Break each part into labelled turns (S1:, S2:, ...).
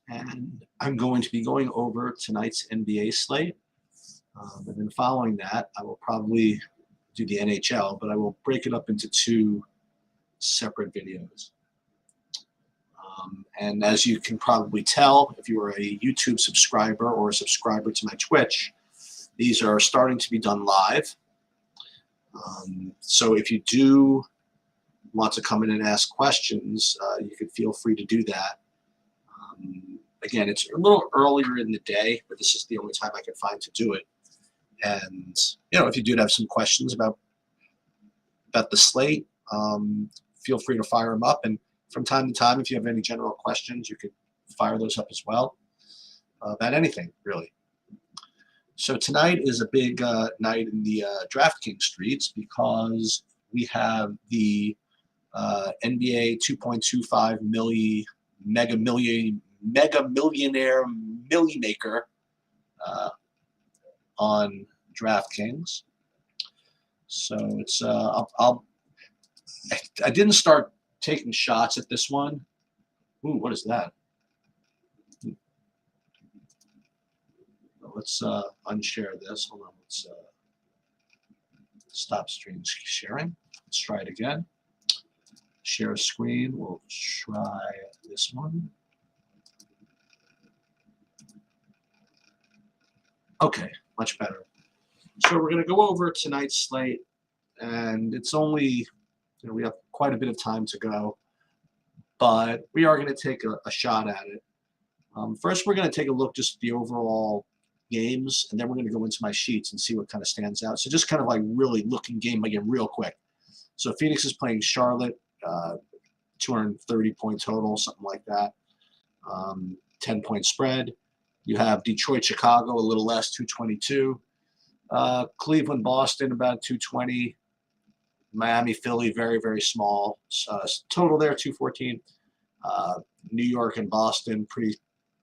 S1: and I'm going to be going over tonight's NBA slate. And then following that, I will probably do the NHL, but I will break it up into two separate videos. And as you can probably tell, if you are a YouTube subscriber or a subscriber to my Twitch, these are starting to be done live. So if you do want to come in and ask questions, you can feel free to do that. Again, it's a little earlier in the day, but this is the only time I can find to do it. And, you know, if you do have some questions about the slate, feel free to fire them up. And from time to time, if you have any general questions, you could fire those up as well, about anything, really. So tonight is a big night in the DraftKings streets because we have the NBA 2.25 Mega Millionaire Millie Maker on DraftKings. So it's I didn't start taking shots at this one. Ooh, what is that? Let's unshare this. Hold on. Let's stop screen sharing. Let's try it again. Share a screen. We'll try this one. Okay, much better. So we're going to go over tonight's slate, and it's only, you know, we have quite a bit of time to go, but we are going to take a shot at it. First, we're going to take a look just at the overall games, and then we're going to go into my sheets and see what kind of stands out. So just kind of like really looking game by game real quick. So Phoenix is playing Charlotte, 230-point total, something like that, 10-point spread. You have Detroit, Chicago, a little less, 222. Cleveland, Boston, about 220. Miami, Philly, very, very small. Total there, 214. New York and Boston, pretty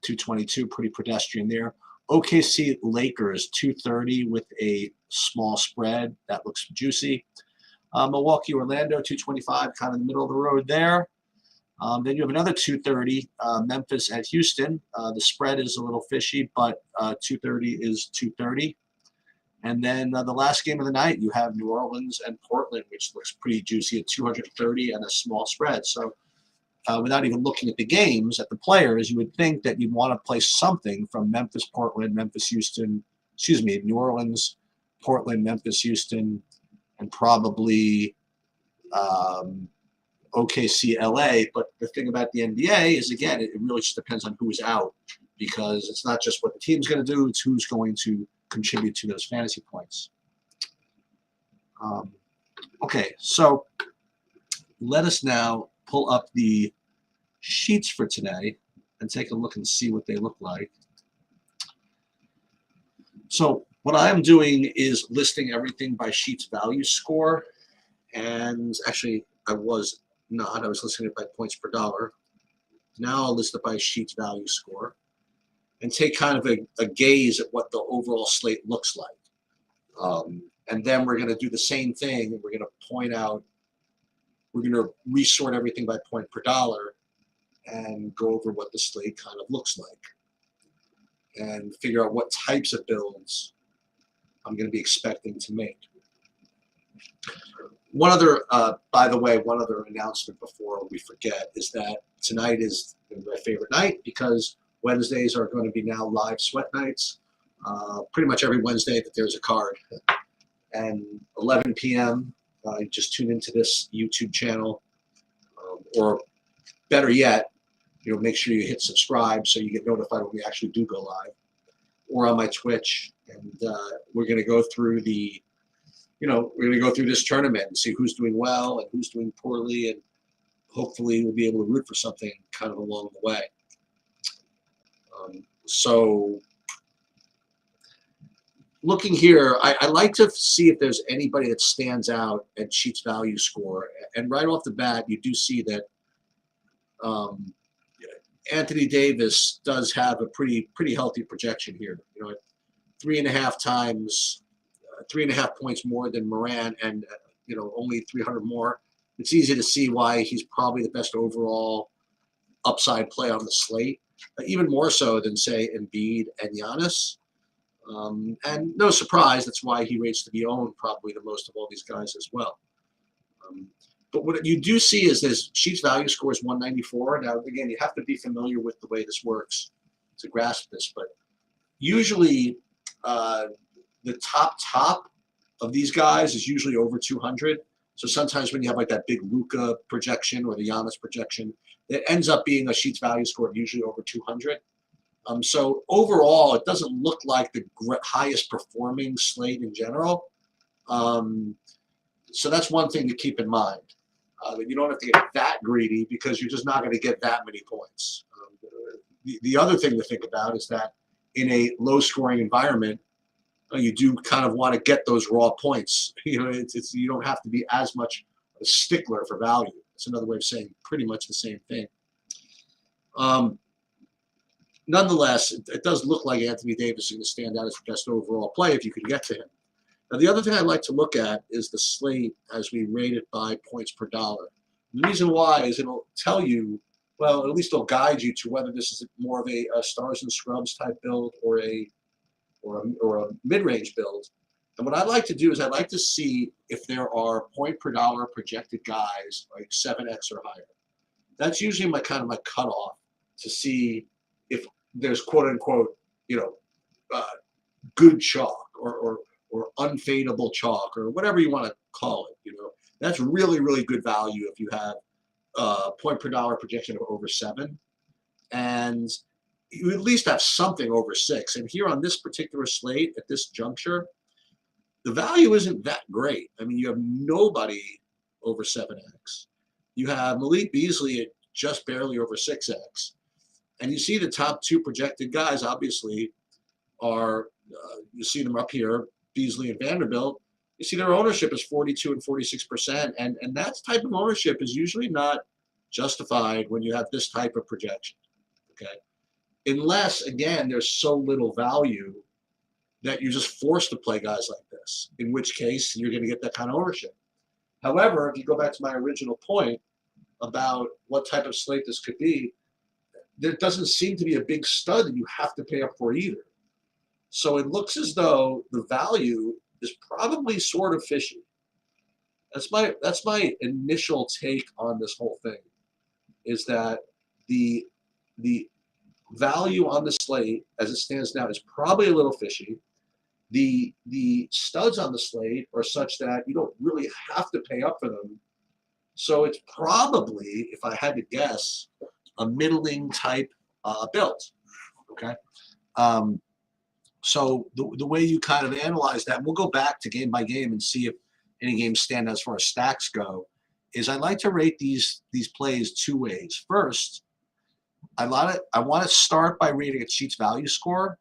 S1: 222, pretty pedestrian there. OKC, Lakers, 230 with a small spread. That looks juicy. Milwaukee, Orlando, 225, kind of in the middle of the road there. Then you have another 230, Memphis at Houston. The spread is a little fishy, but 230 is 230. And then the last game of the night, you have New Orleans and Portland, which looks pretty juicy at 230 and a small spread. So without even looking at the games, at the players, you would think that you'd want to play something from Memphis, Portland, Memphis, Houston, New Orleans, Portland, Memphis, Houston, and probably OKC, LA. But the thing about the NBA is, again, it really just depends on who's out, because it's not just what the team's going to do, it's who's going to contribute to those fantasy points. Okay, so let us now pull up the sheets for today and take a look and see what they look like. So what I'm doing is listing everything by sheets value score, and actually I was listing it by points per dollar. Now I'll list it by sheets value score and take kind of a gaze at what the overall slate looks like. And then we're going to do the same thing. We're going to point out, we're going to resort everything by point per dollar and go over what the slate kind of looks like and figure out what types of builds I'm going to be expecting to make. One other, by the way, one other announcement before we forget is that tonight is my favorite night because Wednesdays are going to be now live sweat nights. Pretty much every Wednesday that there's a card. And 11 p.m., just tune into this YouTube channel. Or better yet, make sure you hit subscribe so you get notified when we actually do go live. Or on my Twitch. And we're going to go through this tournament and see who's doing well and who's doing poorly. And hopefully we'll be able to root for something kind of along the way. So looking here, I like to see if there's anybody that stands out at sheets value score. And right off the bat, you do see that Anthony Davis does have a pretty healthy projection here. At 3.5 times, 3.5 points more than Morant, and only 300 more. It's easy to see why he's probably the best overall upside play on the slate. even more so than, say, Embiid and Giannis. And no surprise, that's why he rates to be owned probably the most of all these guys as well. But what you do see is this Sheets value score is 194. Now, again, you have to be familiar with the way this works to grasp this. But usually the top of these guys is usually over 200. So sometimes when you have like that big Luka projection or the Giannis projection, it ends up being a Sheets value score of usually over 200. So overall, it doesn't look like the highest performing slate in general. So that's one thing to keep in mind. You don't have to get that greedy because you're just not going to get that many points. The other thing to think about is that in a low-scoring environment, you do kind of want to get those raw points. You know, you don't have to be as much a stickler for value. It's another way of saying pretty much the same thing. Nonetheless, it does look like Anthony Davis is going to stand out as best overall play if you can get to him. Now, the other thing I'd like to look at is the slate as we rate it by points per dollar. The reason why is it'll tell you, well, at least it'll guide you to whether this is more of a stars and scrubs type build or a mid-range build. And what I'd like to do is I'd like to see if there are point per dollar projected guys like 7x or higher. That's usually my cutoff to see if there's quote unquote, good chalk or unfadable chalk or whatever you want to call it. That's really, really good value if you have point per dollar projection of over 7, and you at least have something over 6. And here on this particular slate at this juncture, the value isn't that great. I mean, you have nobody over 7x. You have Malik Beasley at just barely over 6x. And you see the top 2 projected guys, obviously, are, you see them up here, Beasley and Vanderbilt. You see their ownership is 42 and 46%. And that type of ownership is usually not justified when you have this type of projection. Okay. Unless, again, there's so little value that you're just forced to play guys like this, in which case you're going to get that kind of ownership. However, if you go back to my original point about what type of slate this could be, there doesn't seem to be a big stud that you have to pay up for either. So it looks as though the value is probably sort of fishy. That's my initial take on this whole thing, is that the value on the slate as it stands now is probably a little fishy. The studs on the slate are such that you don't really have to pay up for them. So it's probably, if I had to guess, a middling type build. Okay. So the way you kind of analyze that, we'll go back to game by game and see if any games stand out as far as stacks go, is I like to rate these plays 2 ways. First, I want to start by rating a Sheets value score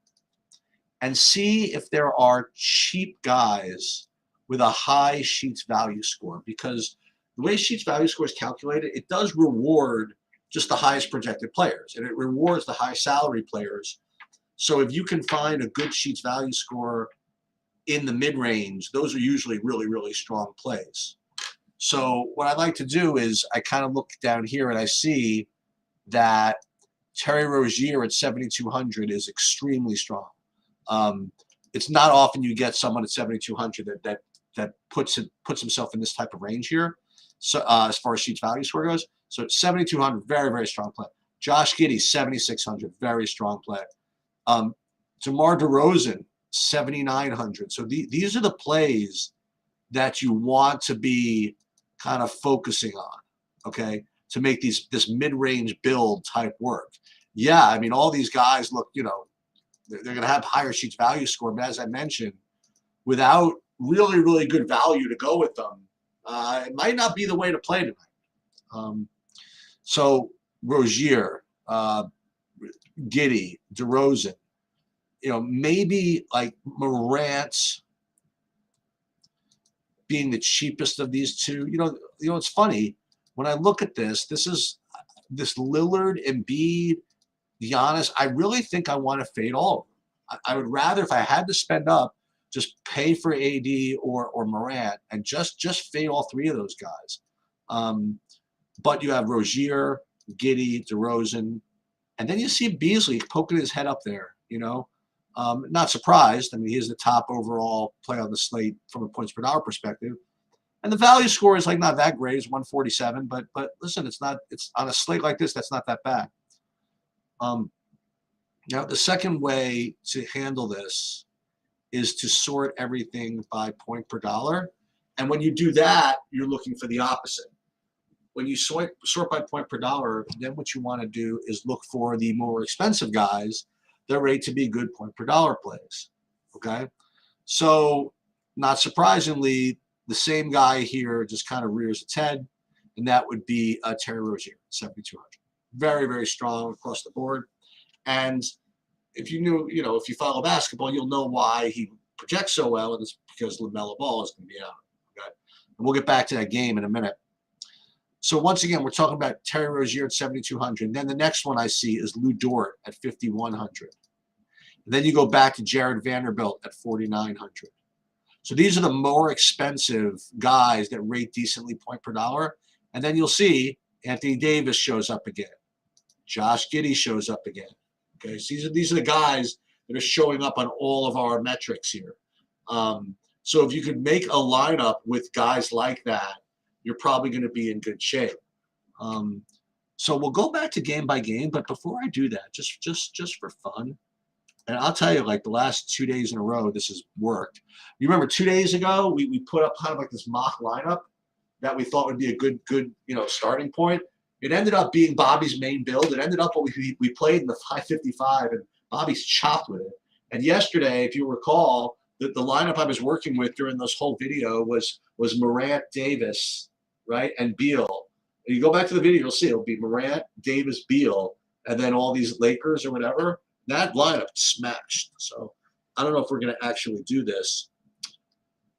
S1: and see if there are cheap guys with a high Sheets value score, because the way Sheets value score is calculated, it does reward just the highest projected players, and it rewards the high salary players. So if you can find a good Sheets value score in the mid-range, those are usually really, really strong plays. So what I like to do is I kind of look down here and I see that Terry Rozier at 7,200 is extremely strong. It's not often you get someone at 7,200 that puts himself in this type of range here. So as far as Sheets value score goes, so 7,200, very, very strong play. Josh Giddey, 7,600, very strong play. DeMar DeRozan, 7,900. So these are the plays that you want to be kind of focusing on, okay, to make this mid-range build type work. Yeah, I mean, all these guys look, they're going to have higher Sheets value score, but as I mentioned, without really, really good value to go with them, it might not be the way to play tonight. So Rozier, Giddey, DeRozan, maybe like Morant being the cheapest of these two. It's funny when I look at this is this Lillard, Embiid, Giannis. I really think I want to fade all of them. I would rather, if I had to spend up, just pay for AD or Morant and just fade all 3 of those guys. But you have Rozier, Giddey, DeRozan, And then you see Beasley poking his head up there, not surprised. I mean, he's the top overall play on the slate from a points per dollar perspective. And the value score is like not that great. It's 147, but listen, it's on a slate like this, that's not that bad. Now the second way to handle this is to sort everything by point per dollar. And when you do that, you're looking for the opposite. When you sort by point per dollar, then what you want to do is look for the more expensive guys that rate to be good point per dollar plays. Okay? So not surprisingly, the same guy here just kind of rears its head, and that would be Terry Rozier, 7,200. Very, very strong across the board. And if you follow basketball, you'll know why he projects so well, and it's because LaMelo Ball is going to be out. Okay? And we'll get back to that game in a minute. So once again, we're talking about Terry Rozier at 7,200. Then the next one I see is Lou Dort at 5,100. Then you go back to Jared Vanderbilt at 4,900. So these are the more expensive guys that rate decently point per dollar. And then you'll see Anthony Davis shows up again. Josh Giddey shows up again. Okay, so these are the guys that are showing up on all of our metrics here. So if you could make a lineup with guys like that, you're probably going to be in good shape. So we'll go back to game by game, but before I do that, just for fun, and I'll tell you, like the last 2 days in a row, this has worked. You remember 2 days ago, we put up kind of like this mock lineup that we thought would be a good starting point. It ended up being Bobby's main build. It ended up what we played in the 555, and Bobby's chopped with it. And yesterday, if you recall, the lineup I was working with during this whole video was Morant, Davis, right, and Beal. And you go back to the video, you'll see it'll be Morant, Davis, Beal, and then all these Lakers or whatever. That lineup smashed. So I don't know if we're going to actually do this.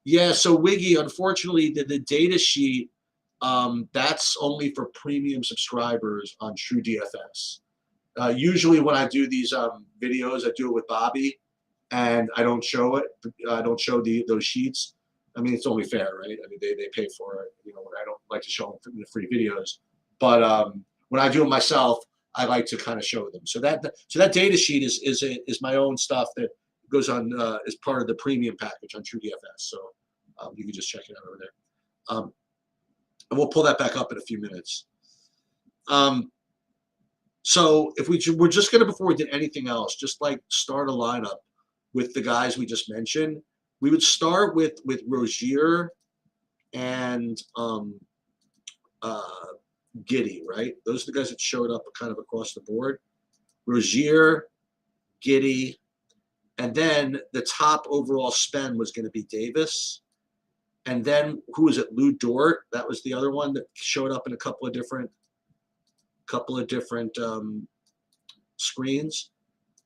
S1: Yeah, so Wiggy, unfortunately, the data sheet, that's only for premium subscribers on TrueDFS. Usually when I do these videos, I do it with Bobby, and I don't show it. I don't show those sheets. I mean, it's only fair, right? I mean, they pay for it. I don't like to show them the free videos. But when I do it myself, I like to kind of show them. So that data sheet is my own stuff that goes on as part of the premium package on TrueDFS. So you can just check it out over there. And we'll pull that back up in a few minutes. So if we're just going to, before we did anything else, just like start a lineup with the guys we just mentioned, we would start with Rozier and Giddey, right? Those are the guys that showed up kind of across the board. Rozier, Giddey, and then the top overall spend was going to be Davis. And then who was it? Lou Dort. That was the other one that showed up in a couple of different screens.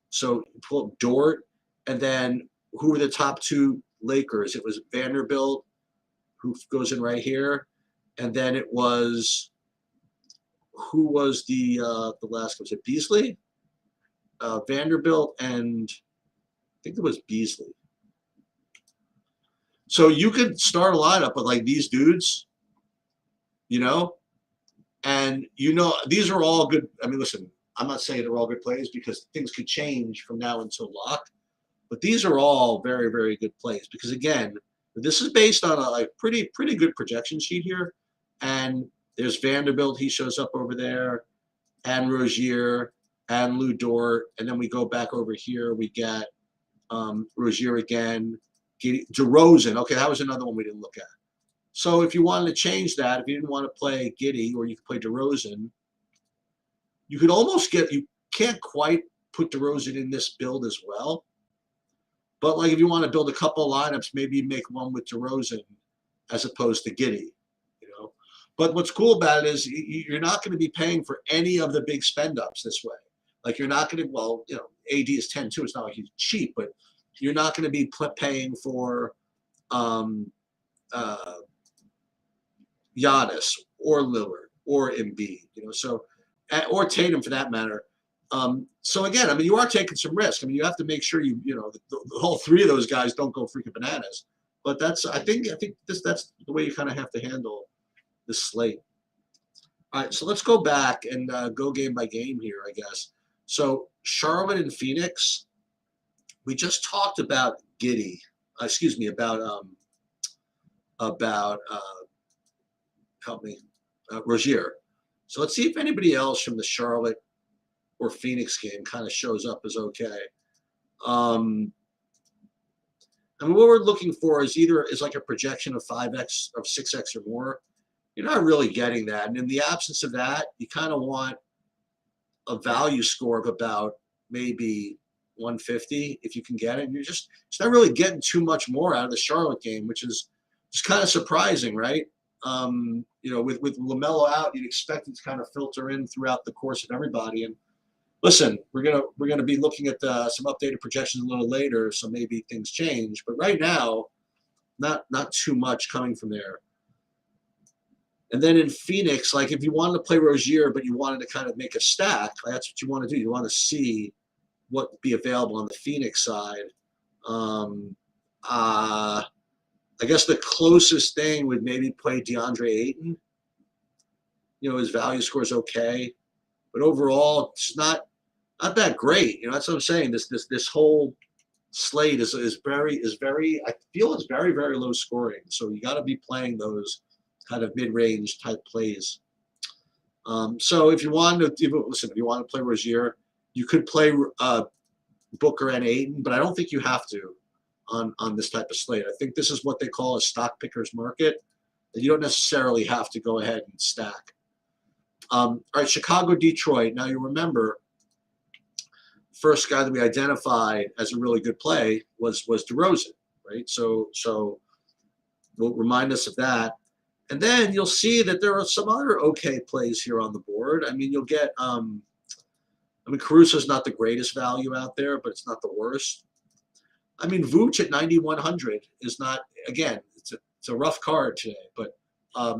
S1: So pull up Dort, and then who were the top two Lakers? It was Vanderbilt, who goes in right here, and then it was who was the last? Was it Beasley? Vanderbilt, and I think it was Beasley. So you could start a lineup with like these dudes, and these are all good. I mean, listen, I'm not saying they're all good plays because things could change from now until lock, but these are all very, very good plays because again, this is based on a pretty good projection sheet here, and there's Vanderbilt. He shows up over there, and Rozier and Lou Dort, and then we go back over here. We get Rozier again. DeRozan, okay, that was another one we didn't look at. So if you wanted to change that, if you didn't want to play Giddey or you could play DeRozan, you could almost you can't quite put DeRozan in this build as well. But like if you want to build a couple of lineups, maybe you make one with DeRozan as opposed to Giddey, But what's cool about it is you're not going to be paying for any of the big spend ups this way. Like you're not going to, AD is 10-2. It's not like he's cheap, but you're not going to be paying for Giannis or Lillard or Embiid, or Tatum for that matter. So again, I mean, you are taking some risk. I mean, you have to make sure the whole three of those guys don't go freaking bananas. But I think that's the way you kind of have to handle this slate. All right, so let's go back and go game by game here, I guess. So Charlotte and Phoenix, we just talked about Giddy. Excuse me, about help me, Rozier. So let's see if anybody else from the Charlotte or Phoenix game kind of shows up as okay. I mean, what we're looking for is either is like a projection of 5x, of 6x or more. You're not really getting that. And in the absence of that, you kind of want a value score of about maybe 150 if you can get it. And you're just, it's not really getting too much more out of the Charlotte game, which is just kind of surprising, right? You know, with LaMelo out, you'd expect it to kind of filter in throughout the course of everybody. And listen, we're gonna be looking at some updated projections a little later, so maybe things change. But right now, not too much coming from there. And then in Phoenix, like if you wanted to play Rozier, but you wanted to kind of make a stack, that's what you want to do. You want to see what would be available on the Phoenix side. I guess the closest thing would maybe play DeAndre Ayton. You know, his value score is okay, but overall, it's not that great. You know, that's what I'm saying. This whole slate is very I feel it's very very low scoring. So you got to be playing those kind of mid-range type plays. So if you want to listen, if you want to play Rozier, you could play Booker and Ayton, but I don't think you have to on this type of slate. I think this is what they call a stock picker's market, and you don't necessarily have to go ahead and stack. All right, Chicago, Detroit. Now you remember, first guy that we identified as a really good play was DeRozan, right? So will remind us of that. And then you'll see that there are some other okay plays here on the board. I mean, you'll get, I mean, Caruso's not the greatest value out there, but it's not the worst. I mean, Vooch at 9,100 is not, again, it's a rough card today, but I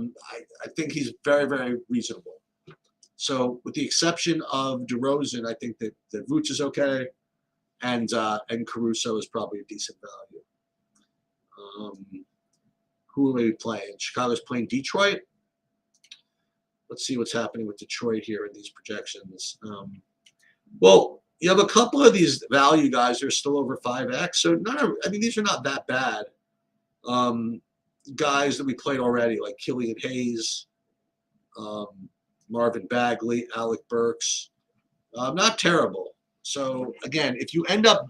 S1: think he's very, very reasonable. So with the exception of DeRozan, I think that Vooch is okay, and Caruso is probably a decent value. Who are we playing? Chicago's playing Detroit. Let's see what's happening with Detroit here in these projections. Well, you have a couple of these value guys that are still over 5x. So I mean, these are not that bad. Guys that we played already, like Killian Hayes, Marvin Bagley, Alec Burks. Not terrible. So again, if you end up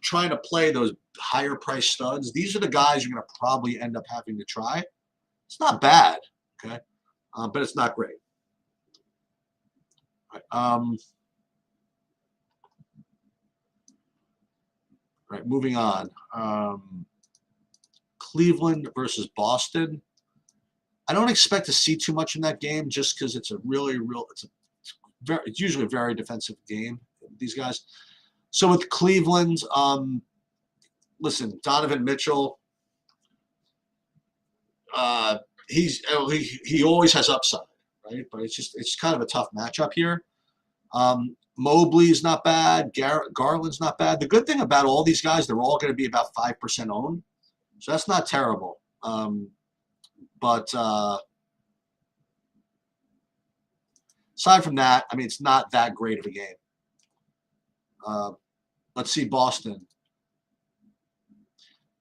S1: trying to play those higher price studs, these are the guys you're going to probably end up having to try. It's not bad, okay, but it's not great. All right, moving on. Cleveland versus Boston. I don't expect to see too much in that game just because it's it's usually a very defensive game, these guys. So with Cleveland, listen, Donovan Mitchell, he always has upside, right? But it's kind of a tough matchup here. Mobley's not bad. Garland's not bad. The good thing about all these guys, they're all going to be about 5% owned, so that's not terrible. But aside from that, I mean, it's not that great of a game. Let's see Boston.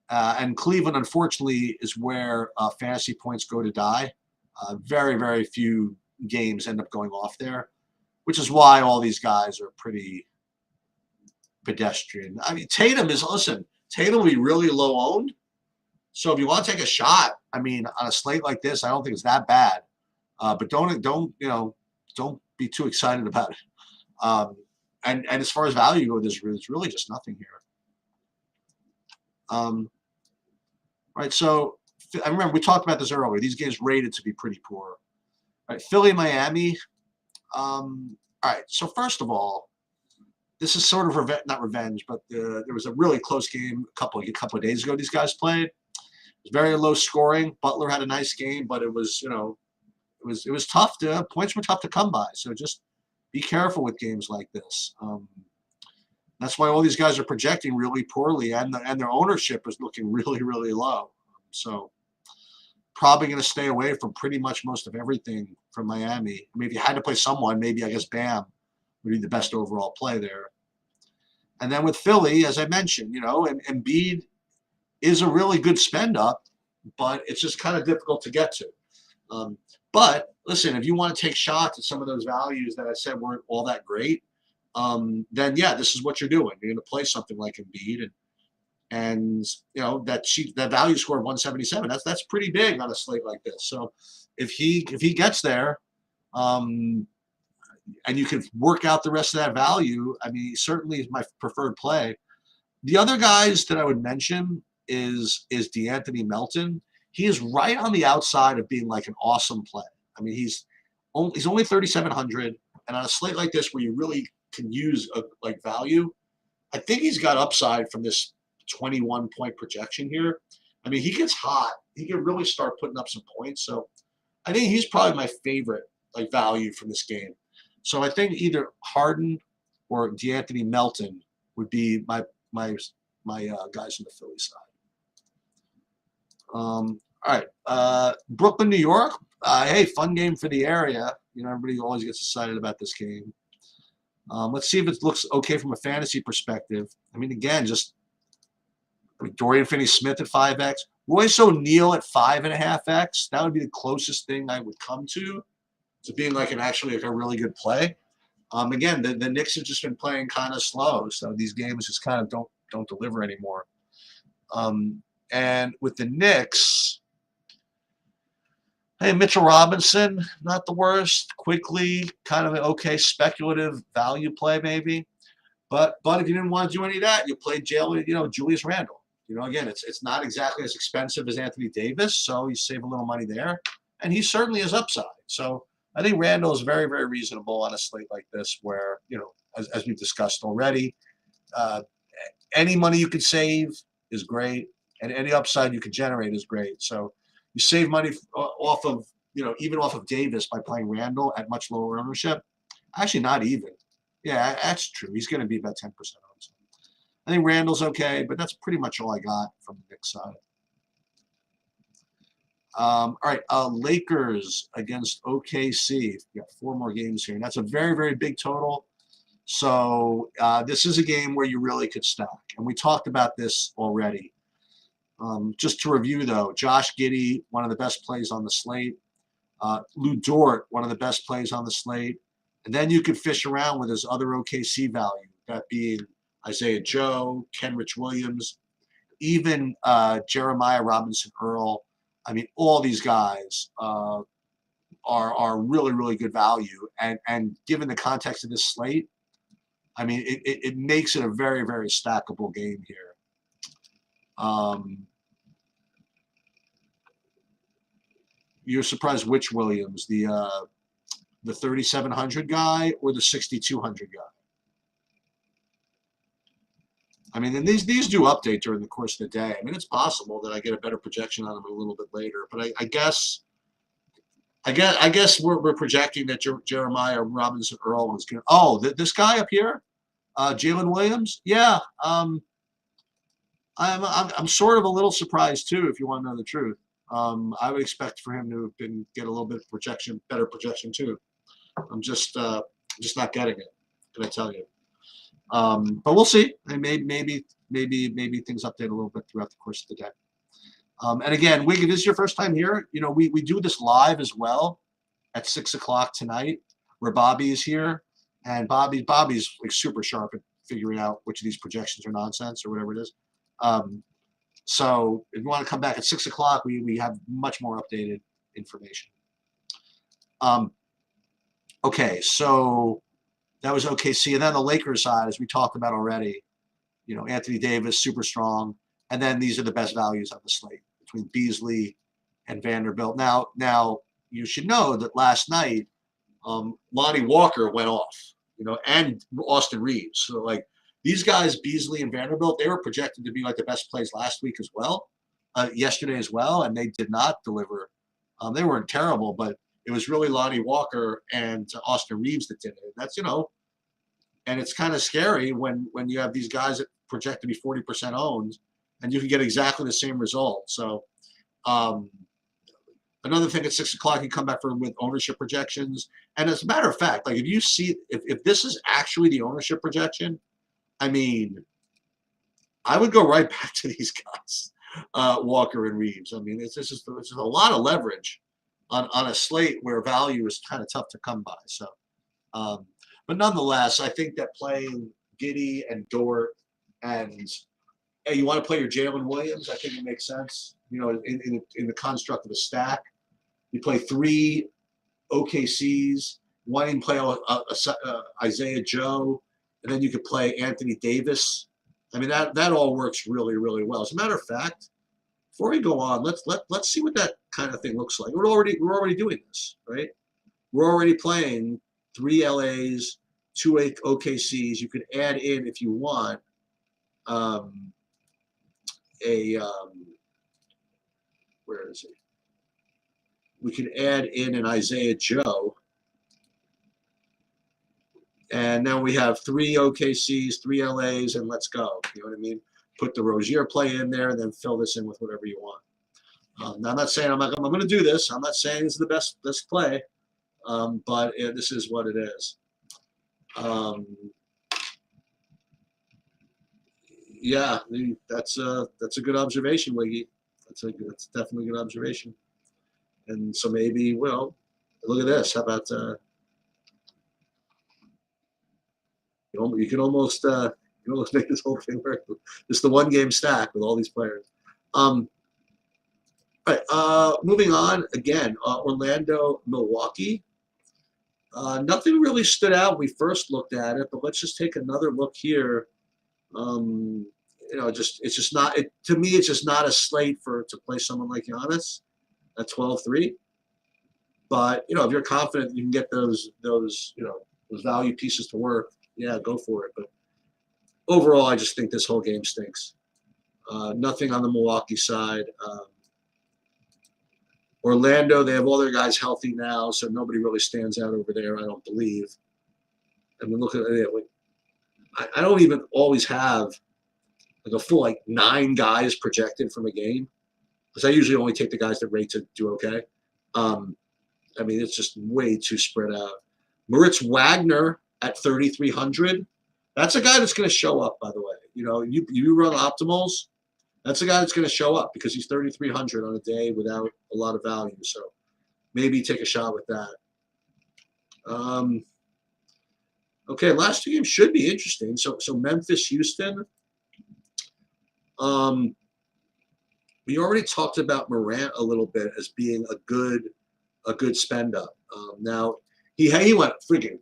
S1: And Cleveland, unfortunately, is where fantasy points go to die. Very, very few games end up going off there, which is why all these guys are pretty pedestrian. I mean, Tatum will be really low owned. So if you want to take a shot, I mean, on a slate like this, I don't think it's that bad. But don't be too excited about it. And as far as value goes, there's really just nothing here. Right, so I remember we talked about this earlier. These games rated to be pretty poor. Right, Philly, Miami. All right, so first of all, this is sort of not revenge, but there was a really close game a couple of days ago. These guys played. It was very low scoring. Butler had a nice game, but it was it was tough. Points were tough to come by. So just be careful with games like this. That's why all these guys are projecting really poorly, and their ownership is looking really, really low. So probably going to stay away from pretty much most of everything from Miami. I mean, if you had to play someone, maybe I guess Bam. would be the best overall play there. And then with Philly, as I mentioned, Embiid is a really good spend up, but it's just kind of difficult to get to. But listen, if you want to take shots at some of those values that I said weren't all that great, then yeah, this is what you're doing. You're going to play something like Embiid, and that value score of 177. That's pretty big on a slate like this. So if he gets there, and you can work out the rest of that value, I mean, he certainly is my preferred play. The other guys that I would mention is DeAnthony Melton. He is right on the outside of being like an awesome play. I mean, he's only 3,700, and on a slate like this where you really can use like value, I think he's got upside from this 21-point projection here. I mean, he gets hot. He can really start putting up some points. So I think he's probably my favorite like value from this game. So I think either Harden or DeAnthony Melton would be my guys on the Philly side. All right, Brooklyn, New York. Hey, fun game for the area. Everybody always gets excited about this game. Let's see if it looks okay from a fantasy perspective. I mean, again, Dorian Finney-Smith at 5x, Royce O'Neal at 5.5x. That would be the closest thing I would come to being like actually a really good play. Again, the Knicks have just been playing kind of slow, so these games just kind of don't deliver anymore. And with the Knicks, hey, Mitchell Robinson, not the worst. Quickly, kind of an okay speculative value play maybe. But if you didn't want to do any of that, you played Julius Randle. Again, it's not exactly as expensive as Anthony Davis, so you save a little money there. And he certainly is upside. So I think Randle is very, very reasonable on a slate like this where, as we've discussed already, any money you could save is great, and any upside you could generate is great. So you save money off of, even off of Davis by playing Randle at much lower ownership. Actually, not even. Yeah, that's true. He's going to be about 10% ownership. I think Randle's okay, but that's pretty much all I got from the Knicks side. All right, Lakers against OKC. We got 4 more games here, and that's a very, very big total. So this is a game where you really could stack, and we talked about this already. Just to review, though, Josh Giddey, one of the best plays on the slate. Lou Dort, one of the best plays on the slate. And then you could fish around with his other OKC value, that being Isaiah Joe, Kenrich Williams, even Jeremiah Robinson-Earl. I mean, all these guys are really, really good value. And given the context of this slate, I mean, it makes it a very, very stackable game here. You're surprised which Williams, the 3,700 guy or the 6,200 guy? I mean, and these do update during the course of the day. I mean, it's possible that I get a better projection on them a little bit later, but I guess we're projecting that Jeremiah Robinson-Earl is going. Oh, this guy up here, Jalen Williams. Yeah, I'm sort of a little surprised too, if you want to know the truth. I would expect for him to get a little bit of better projection too. I'm just not getting it. Can I tell you? But we'll see. Maybe things update a little bit throughout the course of the day. And again, Wig, if this is your first time here, we do this live as well at 6 o'clock tonight, where Bobby is here, and Bobby's like super sharp at figuring out which of these projections are nonsense or whatever it is. So if you want to come back at 6 o'clock, we have much more updated information. Okay, so that was OKC. And then the Lakers side, as we talked about already, Anthony Davis, super strong. And then these are the best values on the slate between Beasley and Vanderbilt. Now you should know that last night, Lonnie Walker went off, and Austin Reeves. So, like, these guys, Beasley and Vanderbilt, they were projected to be like the best plays last week as well, yesterday as well, and they did not deliver. They weren't terrible, but it was really Lonnie Walker and Austin Reeves that did it. That's, and it's kind of scary when you have these guys that project to be 40% owned, and you can get exactly the same result. So another thing at 6 o'clock, you come back with ownership projections. And as a matter of fact, like if you see if this is actually the ownership projection, I mean, I would go right back to these guys, Walker and Reeves. I mean, it's just a lot of leverage on a slate where value is kind of tough to come by. So, but nonetheless, I think that playing Giddey and Dort and hey, you want to play your Jalen Williams? I think it makes sense. You know, in the construct of a stack, you play 3 OKCs. One you can play Isaiah Joe, and then you could play Anthony Davis. I mean that all works really really well. As a matter of fact, before we go on, let's see what that kind of thing looks like. We're already doing this, right? We're already playing 3 LAs, 2 OKCs. You could add in if you want where is it? We could add in an Isaiah Joe. And now we have 3 OKCs, 3 LAs, and let's go. You know what I mean? Put the Rozier play in there, and then fill this in with whatever you want. Now I'm not saying I'm going to do this. I'm not saying this is the best play, but this is what it is. Yeah, that's a good observation, Wiggy. That's definitely a good observation. And so maybe, well, look at this. How about you can almost make this whole thing work. It's the 1 game stack with all these players. All right, moving on. Again, Orlando, Milwaukee. Nothing really stood out when we first looked at it, but let's just take another look here. You know, it's just not. To me, it's just not a slate to play someone like Giannis at 12-3. But you know, if you're confident you can get those value pieces to work, yeah, go for it. But overall, I just think this whole game stinks. Nothing on the Milwaukee side. Orlando, they have all their guys healthy now, so nobody really stands out over there, I don't believe. I mean, look at it. I don't even always have like a full 9 guys projected from a game, because I usually only take the guys that rate to do okay. I mean, it's just way too spread out. Moritz Wagner at 3,300. That's a guy that's going to show up, by the way. You know, you run optimals, that's a guy that's going to show up because he's 3,300 on a day without a lot of value. So maybe take a shot with that. Okay, last 2 games should be interesting. So Memphis, Houston. We already talked about Morant a little bit as being a good spend up. Now he went freaking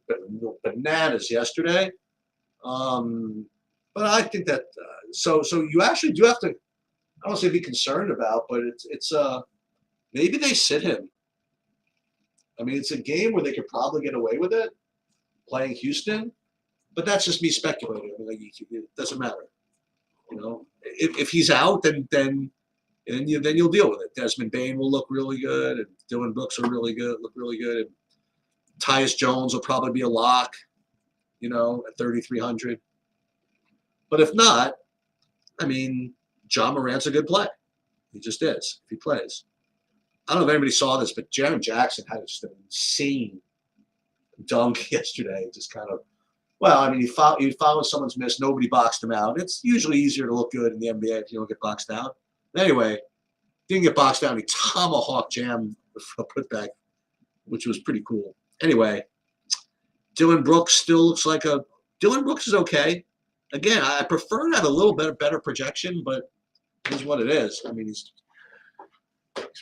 S1: bananas yesterday. But I think that so you actually do have to, I don't say be concerned about, but it's maybe they sit him. I mean, it's a game where they could probably get away with it playing Houston, but that's just me speculating. I mean, it doesn't matter. You know, if he's out, then you'll deal with it. Desmond Bane will look really good, and Dylan Brooks will look really good, and Tyus Jones will probably be a lock, you know, at 3,300. But if not, I mean, John Morant's a good play. He just is if he plays. I don't know if anybody saw this, but Jaren Jackson had just an insane dunk yesterday. Just kind of, well, I mean, he followed someone's miss. Nobody boxed him out. It's usually easier to look good in the NBA if you don't get boxed out. But anyway, didn't get boxed out. He tomahawk jammed a putback, which was pretty cool. Anyway, Dylan Brooks still looks like Dylan Brooks is okay. Again, I prefer to have a little bit better projection, but it is what it is. I mean, he's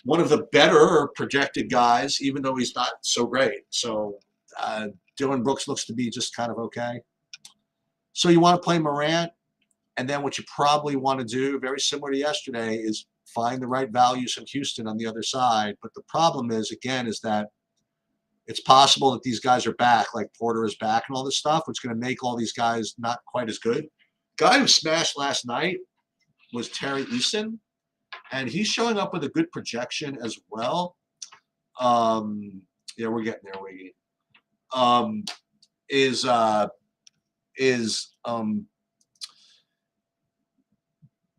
S1: one of the better projected guys, even though he's not so great. So Dylan Brooks looks to be just kind of okay. So you want to play Morant, and then what you probably want to do, very similar to yesterday, is find the right values from Houston on the other side. But the problem is, again, is that it's possible that these guys are back, like Porter is back and all this stuff, which is going to make all these guys not quite as good. Guy who smashed last night was Terry Eason, and he's showing up with a good projection as well. Yeah, we're getting there, Wiggy.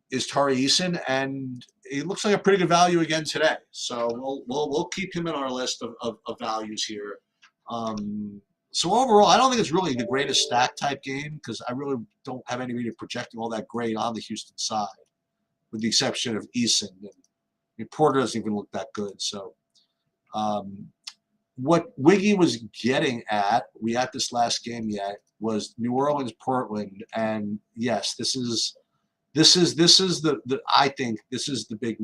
S1: Is Tari Eason, and he looks like a pretty good value again today. So we'll keep him in our list of values here. So overall, I don't think it's really the greatest stack type game because I really don't have anybody projecting all that great on the Houston side, with the exception of Eason. And, I mean, Porter doesn't even look that good. So what Wiggy was getting at, we at this last game yet, was New Orleans, Portland, and yes, this is the I think this is the big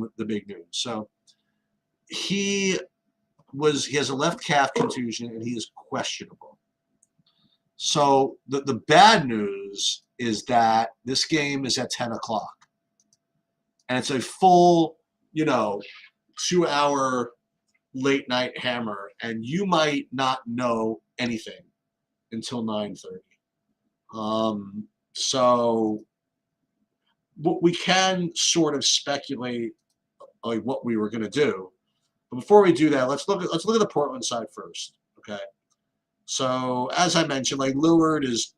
S1: news. So he has a left calf contusion and he is questionable. So the bad news is that this game is at 10 o'clock. And it's a full, 2-hour late night hammer, and you might not know anything until 9:30. So we can sort of speculate like what we were going to do. But before we do that, let's look at the Portland side first. Okay. So as I mentioned, like Lillard is,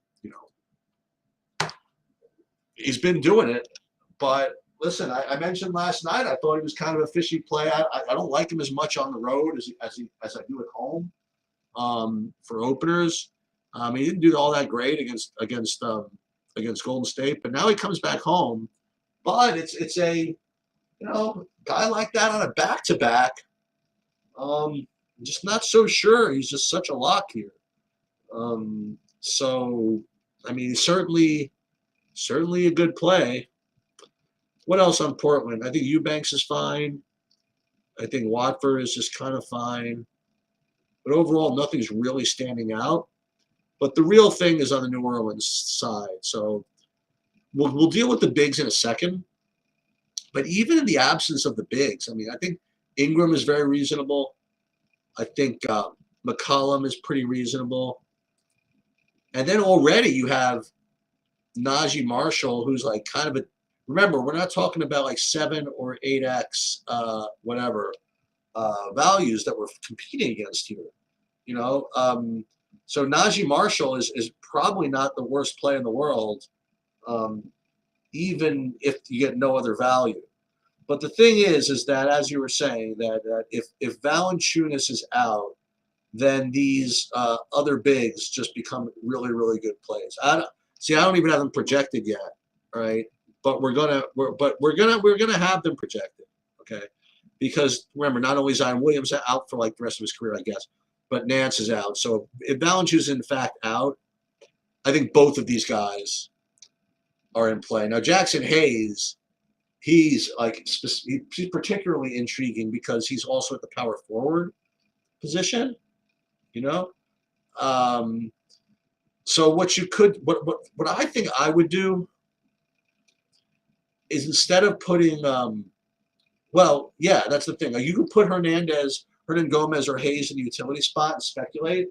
S1: he's been doing it, but listen, I mentioned last night I thought he was kind of a fishy play. I don't like him as much on the road as I do at home for openers. He didn't do all that great against Golden State, but now he comes back home. But it's a guy like that on a back-to-back. I'm just not so sure. He's just such a lock here. So I mean, certainly a good play. What else on Portland? I think Eubanks is fine. I think Watford is just kind of fine. But overall, nothing's really standing out. But the real thing is on the New Orleans side. So we'll deal with the bigs in a second. But even in the absence of the bigs, I mean, I think Ingram is very reasonable. I think McCollum is pretty reasonable. And then already you have Najee Marshall, who's like kind of a – remember, we're not talking about like 7 or 8x values that we're competing against here. So Najee Marshall is probably not the worst play in the world, even if you get no other value. But the thing is that, as you were saying, that if Valanciunas is out, then these other bigs just become really, really good plays. I don't even have them projected yet, right? But we're gonna have them projected, okay? Because remember, not only Zion Williams out for like the rest of his career, I guess, but Nance is out. So if Valanciunas is in fact out, I think both of these guys are in play. Now Jackson Hayes, he's particularly intriguing because he's also at the power forward position, So what I think I would do is instead of putting that's the thing. Like, you could put Hernan Gomez or Hayes in the utility spot and speculate.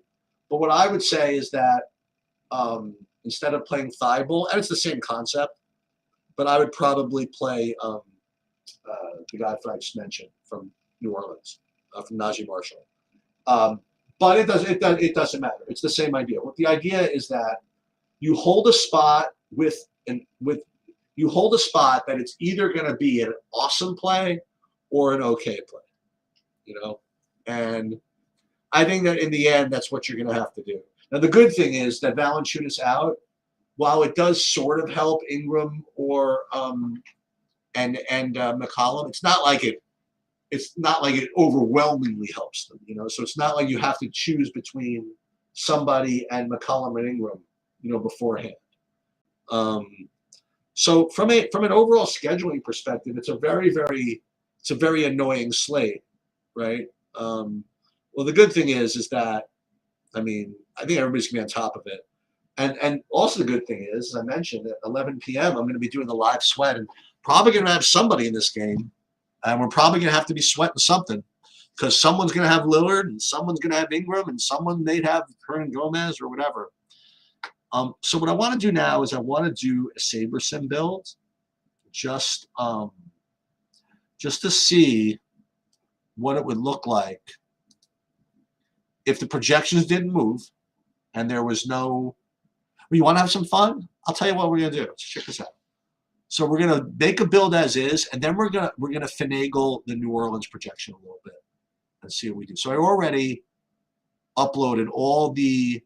S1: But what I would say is that instead of playing Thibault, and it's the same concept, but I would probably play the guy that I just mentioned from New Orleans, from Najee Marshall. But it doesn't matter. It's the same idea. What the idea is that you hold a spot you hold a spot that it's either going to be an awesome play or an okay play, And I think that in the end, that's what you're going to have to do. Now, the good thing is that Valanciunas out, while it does sort of help Ingram or and McCollum, it's not like it overwhelmingly helps them, So it's not like you have to choose between somebody and McCollum and Ingram, beforehand. So from an overall scheduling perspective, it's a very annoying slate, right? Well, the good thing is that, I think everybody's gonna be on top of it, and also the good thing is, as I mentioned, at 11 p.m. I'm going to be doing the live sweat, and probably going to have somebody in this game, and we're probably going to have to be sweating something because someone's going to have Lillard, and someone's going to have Ingram, and someone may have Hernan Gomez or whatever. So what I want to do now is I want to do a SaberSim build, just to see what it would look like if the projections didn't move and there was no. You want to have some fun? I'll tell you what we're gonna do. Let's check this out. So we're gonna make a build as is, and then we're gonna finagle the New Orleans projection a little bit and see what we do. So I already uploaded all the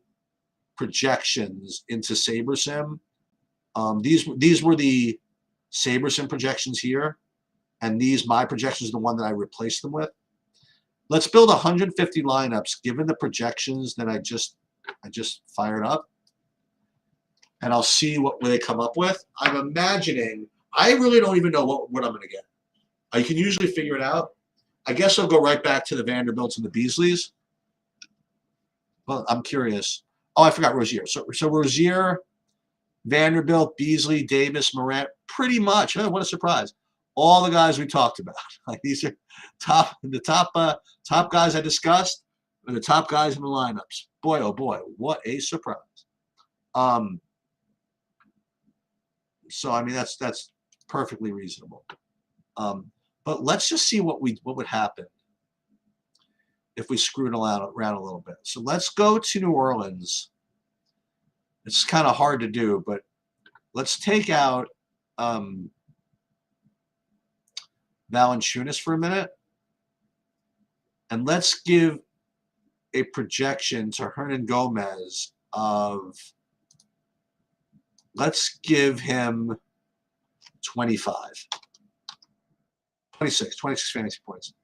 S1: projections into SaberSim. These were the SaberSim projections here, and my projections are the one that I replaced them with. Let's build 150 lineups given the projections that I just fired up, and I'll see what they come up with. I'm imagining, I really don't even know what I'm going to get. I can usually figure it out. I guess I'll go right back to the Vanderbilts and the Beasleys. Well, I'm curious. Oh, I forgot Rozier. So Rozier, Vanderbilt, Beasley, Davis, Morant, pretty much. Oh, what a surprise! All the guys we talked about. Like these are the top guys I discussed are the top guys in the lineups. Boy, oh boy, what a surprise! So I mean that's perfectly reasonable. But let's just see what would happen if we screwed around a little bit. So let's go to New Orleans. It's kind of hard to do, but let's take out Valanciunas for a minute, and let's give a projection to Hernangomez of, let's give him 26 fantasy points.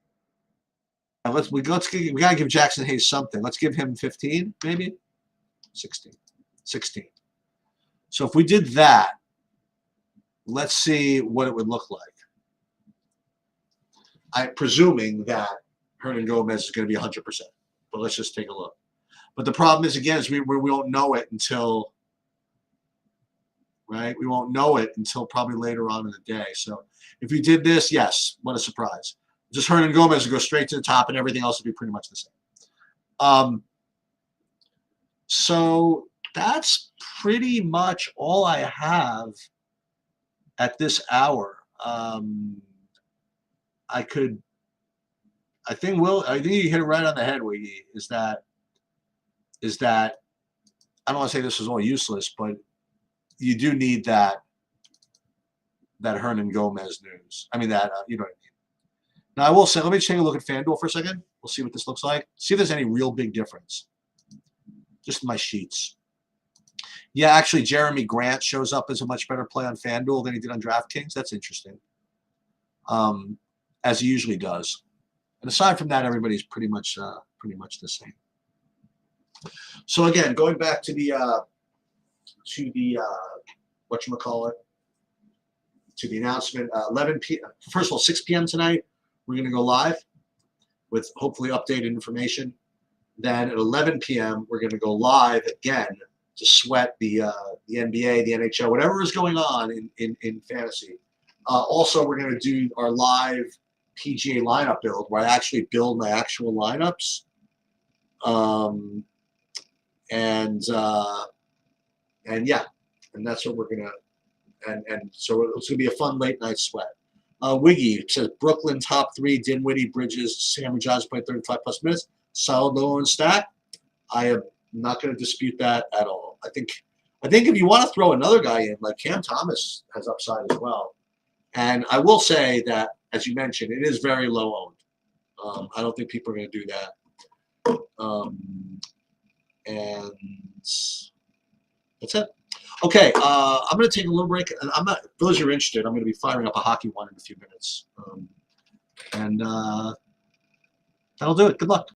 S1: And we gotta give Jackson Hayes something. Let's give him 15, maybe 16. So if we did that, let's see what it would look like. I'm presuming that Hernangomez is going to be 100%, but let's just take a look. But the problem is, again, is we won't know it until, right? We won't know it until probably later on in the day. So if we did this, yes, what a surprise. Just Hernangomez would go straight to the top, and everything else would be pretty much the same. So that's pretty much all I have at this hour. I think you hit it right on the head, Wiggy, is that I don't want to say this is all useless, but you do need that Hernangomez news. I mean that you know what I mean. Now I will say, let me take a look at FanDuel for a second. We'll see what this looks like. See if there's any real big difference. Just in my sheets. Yeah, actually, Jeremy Grant shows up as a much better play on FanDuel than he did on DraftKings. That's interesting. As he usually does. And aside from that, everybody's pretty much the same. So again, going back to the whatchamacallit, to the announcement, 11 p.m. First of all, 6 p.m. tonight, we're going to go live with hopefully updated information. Then at 11 p.m., we're going to go live again to sweat the NBA, the NHL, whatever is going on in fantasy. Also, we're going to do our live PGA lineup build, where I actually build my actual lineups. And yeah, and that's what we're gonna. And so it's gonna be a fun late night sweat. Wiggy says Brooklyn top 3: Dinwiddie, Bridges, Cameron Johnson played 35+ minutes. Solid low and stack. I am not going to dispute that at all. I think if you want to throw another guy in, like Cam Thomas has upside as well. And I will say that, as you mentioned, it is very low owned. I don't think people are going to do that. And that's it. Okay, I'm going to take a little break. And for those who are interested, I'm going to be firing up a hockey one in a few minutes. And that'll do it. Good luck.